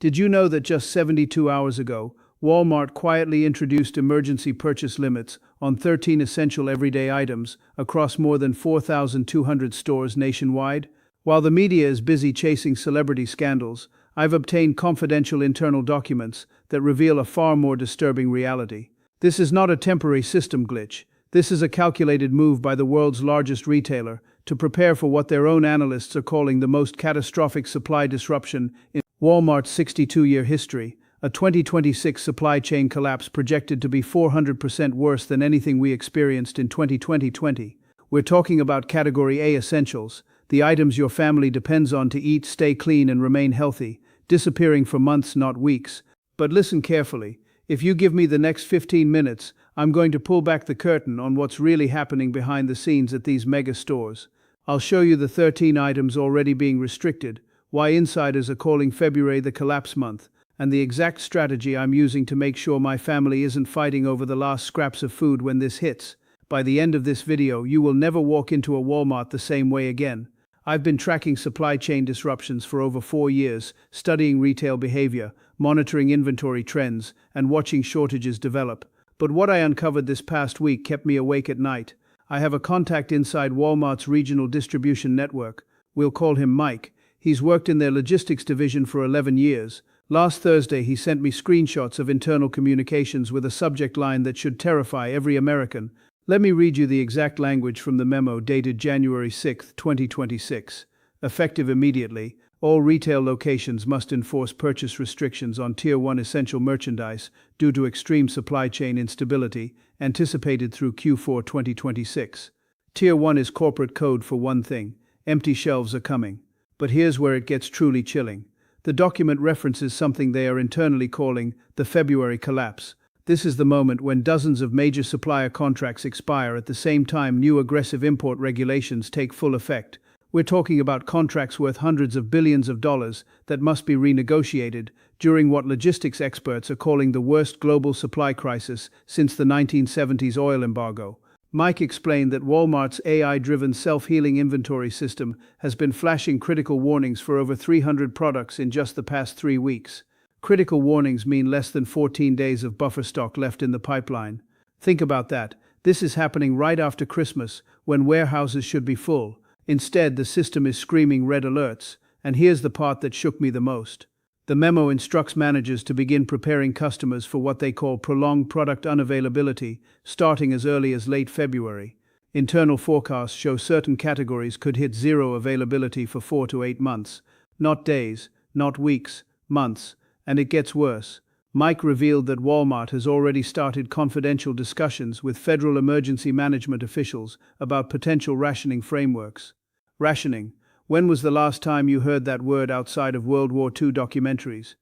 Did you know that just 72 hours ago, Walmart quietly introduced emergency purchase limits on 13 essential everyday items across more than 4,200 stores nationwide? While the media is busy chasing celebrity scandals, I've obtained confidential internal documents that reveal a far more disturbing reality. This is not a temporary system glitch. This is a calculated move by the world's largest retailer to prepare for what their own analysts are calling the most catastrophic supply disruption in Walmart's 62-year history, a 2026 supply chain collapse projected to be 400% worse than anything we experienced in 2020. We're talking about Category A essentials, the items your family depends on to eat, stay clean, and remain healthy, disappearing for months, not weeks. But listen carefully. If you give me the next 15 minutes, I'm going to pull back the curtain on what's really happening behind the scenes at these mega stores. I'll show you the 13 items already being restricted, why insiders are calling February the collapse month, and the exact strategy I'm using to make sure my family isn't fighting over the last scraps of food when this hits. By the end of this video, you will never walk into a Walmart the same way again. I've been tracking supply chain disruptions for over 4 years, studying retail behavior, monitoring inventory trends, and watching shortages develop. But what I uncovered this past week kept me awake at night. I have a contact inside Walmart's regional distribution network. We'll call him Mike. He's worked in their logistics division for 11 years. Last Thursday, he sent me screenshots of internal communications with a subject line that should terrify every American. Let me read you the exact language from the memo dated January 6, 2026. Effective immediately, all retail locations must enforce purchase restrictions on Tier 1 essential merchandise due to extreme supply chain instability, anticipated through Q4 2026. Tier 1 is corporate code for one thing: empty shelves are coming. But here's where it gets truly chilling. The document references something they are internally calling the February collapse. This is the moment when dozens of major supplier contracts expire at the same time new aggressive import regulations take full effect. We're talking about contracts worth hundreds of billions of dollars that must be renegotiated during what logistics experts are calling the worst global supply crisis since the 1970s oil embargo. Mike explained that Walmart's AI-driven self-healing inventory system has been flashing critical warnings for over 300 products in just the past 3 weeks. Critical warnings mean less than 14 days of buffer stock left in the pipeline. Think about that. This is happening right after Christmas, when warehouses should be full. Instead, the system is screaming red alerts. And here's the part that shook me the most. The memo instructs managers to begin preparing customers for what they call prolonged product unavailability, starting as early as late February. Internal forecasts show certain categories could hit zero availability for 4 to 8 months. Not days, not weeks, months. And it gets worse. Mike revealed that Walmart has already started confidential discussions with federal emergency management officials about potential rationing frameworks. Rationing. When was the last time you heard that word outside of World War II documentaries?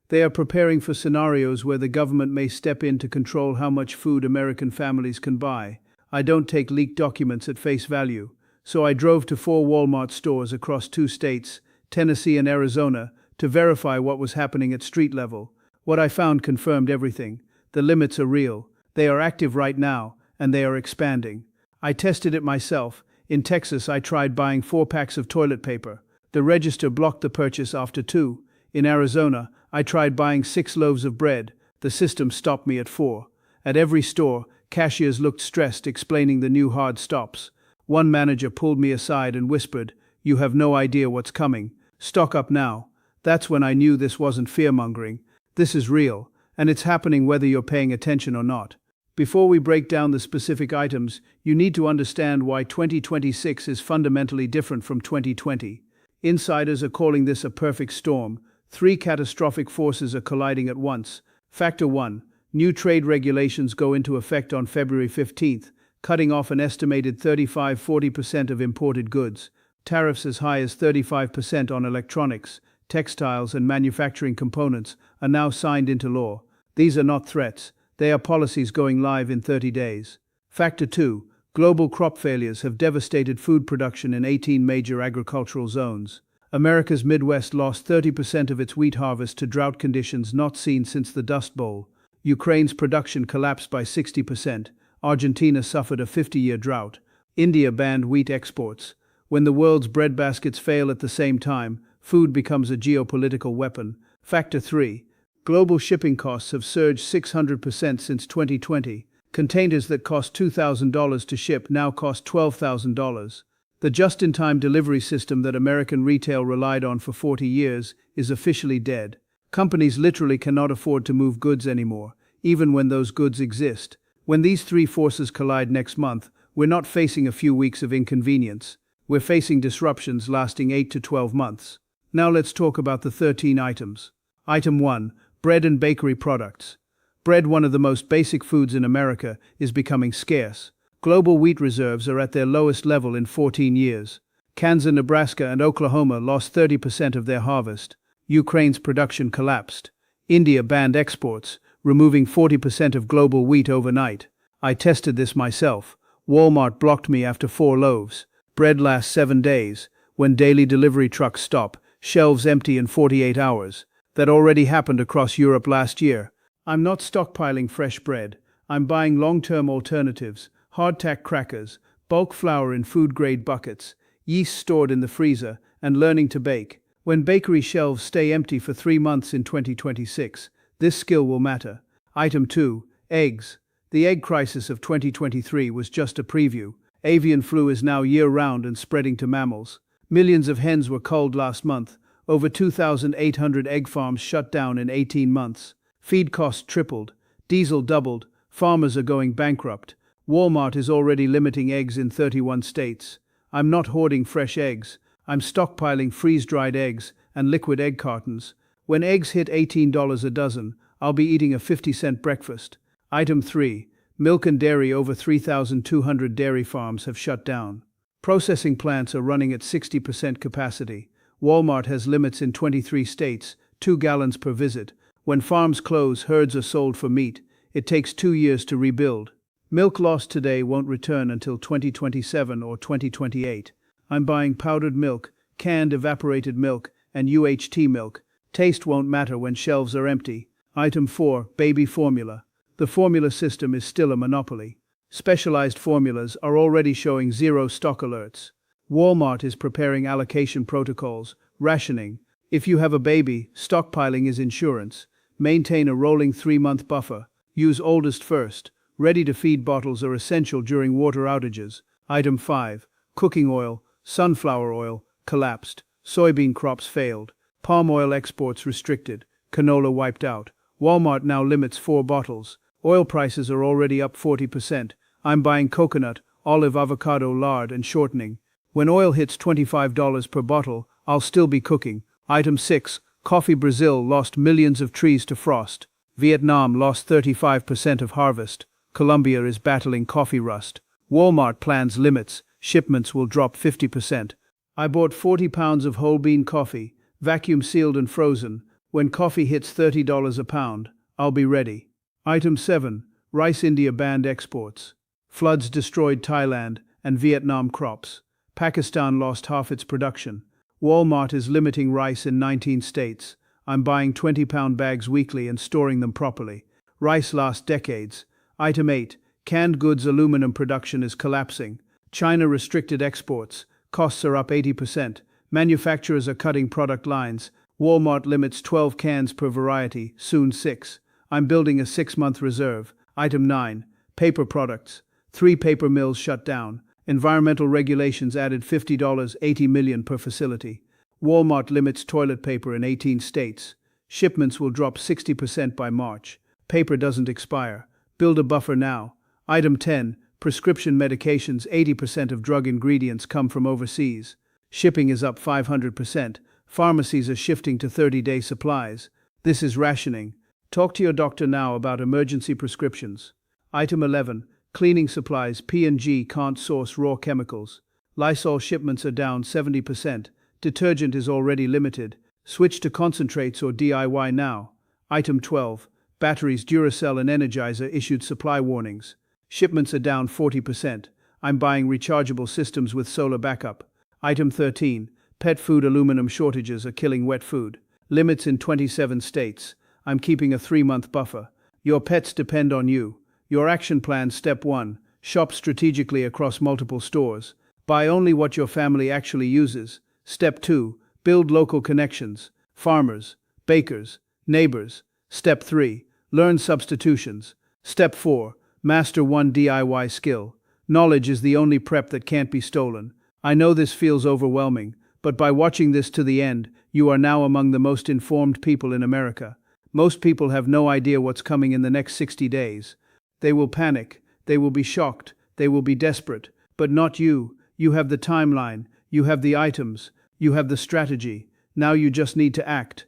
They are preparing for scenarios where the government may step in to control how much food American families can buy. I don't take leaked documents at face value, so I drove to 4 Walmart stores across 2 states, Tennessee and Arizona, to verify what was happening at street level. What I found confirmed everything. The limits are real. They are active right now, and they are expanding. I tested it myself. In Texas, I tried buying 4 packs of toilet paper. The register blocked the purchase after 2. In Arizona, I tried buying 6 loaves of bread. The system stopped me at 4. At every store, cashiers looked stressed, explaining the new hard stops. One manager pulled me aside and whispered, "You have no idea what's coming. Stock up now." That's when I knew this wasn't fear-mongering. This is real, and it's happening whether you're paying attention or not. Before we break down the specific items, you need to understand why 2026 is fundamentally different from 2020. Insiders are calling this a perfect storm. 3 catastrophic forces are colliding at once. Factor 1. New trade regulations go into effect on February 15th, cutting off an estimated 35–40% of imported goods. Tariffs as high as 35% on electronics, textiles, and manufacturing components are now signed into law. These are not threats. They are policies going live in 30 days. Factor 2. Global crop failures have devastated food production in 18 major agricultural zones. America's Midwest lost 30% of its wheat harvest to drought conditions not seen since the Dust Bowl. Ukraine's production collapsed by 60%. Argentina suffered a 50-year drought. India banned wheat exports. When the world's breadbaskets fail at the same time, food becomes a geopolitical weapon. Factor 3. Global shipping costs have surged 600% since 2020. Containers that cost $2,000 to ship now cost $12,000. The just-in-time delivery system that American retail relied on for 40 years is officially dead. Companies literally cannot afford to move goods anymore, even when those goods exist. When these three forces collide next month, we're not facing a few weeks of inconvenience. We're facing disruptions lasting 8 to 12 months. Now let's talk about the 13 items. Item 1. Bread and bakery products. Bread, one of the most basic foods in America, is becoming scarce. Global wheat reserves are at their lowest level in 14 years. Kansas, Nebraska, and Oklahoma lost 30% of their harvest. Ukraine's production collapsed. India banned exports, removing 40% of global wheat overnight. I tested this myself. Walmart blocked me after 4 loaves. Bread lasts 7 days. When daily delivery trucks stop, shelves empty in 48 hours. That already happened across Europe last year. I'm not stockpiling fresh bread. I'm buying long-term alternatives, hardtack crackers, bulk flour in food-grade buckets, yeast stored in the freezer, and learning to bake. When bakery shelves stay empty for 3 months in 2026, this skill will matter. Item 2. Eggs. The egg crisis of 2023 was just a preview. Avian flu is now year-round and spreading to mammals. Millions of hens were culled last month. Over 2,800 egg farms shut down in 18 months. Feed costs tripled. Diesel doubled. Farmers are going bankrupt. Walmart is already limiting eggs in 31 states. I'm not hoarding fresh eggs. I'm stockpiling freeze-dried eggs and liquid egg cartons. When eggs hit $18 a dozen, I'll be eating a 50-cent breakfast. Item 3. Milk and dairy. Over 3,200 dairy farms have shut down. Processing plants are running at 60% capacity. Walmart has limits in 23 states, 2 gallons per visit. When farms close, herds are sold for meat. It takes 2 years to rebuild. Milk lost today won't return until 2027 or 2028. I'm buying powdered milk, canned evaporated milk, and UHT milk. Taste won't matter when shelves are empty. Item 4. Baby formula. The formula system is still a monopoly. Specialized formulas are already showing zero stock alerts. Walmart is preparing allocation protocols, rationing. If you have a baby, stockpiling is insurance. Maintain a rolling 3-month buffer. Use oldest first. Ready-to-feed bottles are essential during water outages. Item 5. Cooking oil. Sunflower oil collapsed. Soybean crops failed. Palm oil exports restricted. Canola wiped out. Walmart now limits 4 bottles. Oil prices are already up 40%. I'm buying coconut, olive, avocado, lard, and shortening. When oil hits $25 per bottle, I'll still be cooking. Item 6. Coffee. Brazil lost millions of trees to frost. Vietnam lost 35% of harvest. Colombia is battling coffee rust. Walmart plans limits. Shipments will drop 50%. I bought 40 pounds of whole bean coffee, vacuum sealed and frozen. When coffee hits $30 a pound, I'll be ready. Item 7. Rice. India banned exports. Floods destroyed Thailand and Vietnam crops. Pakistan lost half its production. Walmart is limiting rice in 19 states. I'm buying 20-pound bags weekly and storing them properly. Rice lasts decades. Item 8. Canned goods. Aluminum production is collapsing. China restricted exports. Costs are up 80%. Manufacturers are cutting product lines. Walmart limits 12 cans per variety, soon 6. I'm building a 6-month reserve. Item 9. Paper products. 3 paper mills shut down. Environmental regulations added $50, $80 million per facility. Walmart limits toilet paper in 18 states. Shipments will drop 60% by March. Paper doesn't expire. Build a buffer now. Item 10. Prescription medications. 80% of drug ingredients come from overseas. Shipping is up 500%. Pharmacies are shifting to 30-day supplies. This is rationing. Talk to your doctor now about emergency prescriptions. Item 11. Cleaning supplies. P&G can't source raw chemicals. Lysol shipments are down 70%. Detergent is already limited. Switch to concentrates or DIY now. Item 12. Batteries. Duracell and Energizer issued supply warnings. Shipments are down 40%. I'm buying rechargeable systems with solar backup. Item 13. Pet food. Aluminum shortages are killing wet food. Limits in 27 states. I'm keeping a 3-month buffer. Your pets depend on you. Your action plan. Step 1. Shop strategically across multiple stores. Buy only what your family actually uses. Step 2. Build local connections. Farmers, bakers, neighbors. Step 3. Learn substitutions. Step 4. Master one DIY skill. Knowledge is the only prep that can't be stolen. I know this feels overwhelming, but by watching this to the end, you are now among the most informed people in America. Most people have no idea what's coming in the next 60 days. They will panic, they will be shocked, they will be desperate. But not you. You have the timeline, you have the items, you have the strategy. Now you just need to act.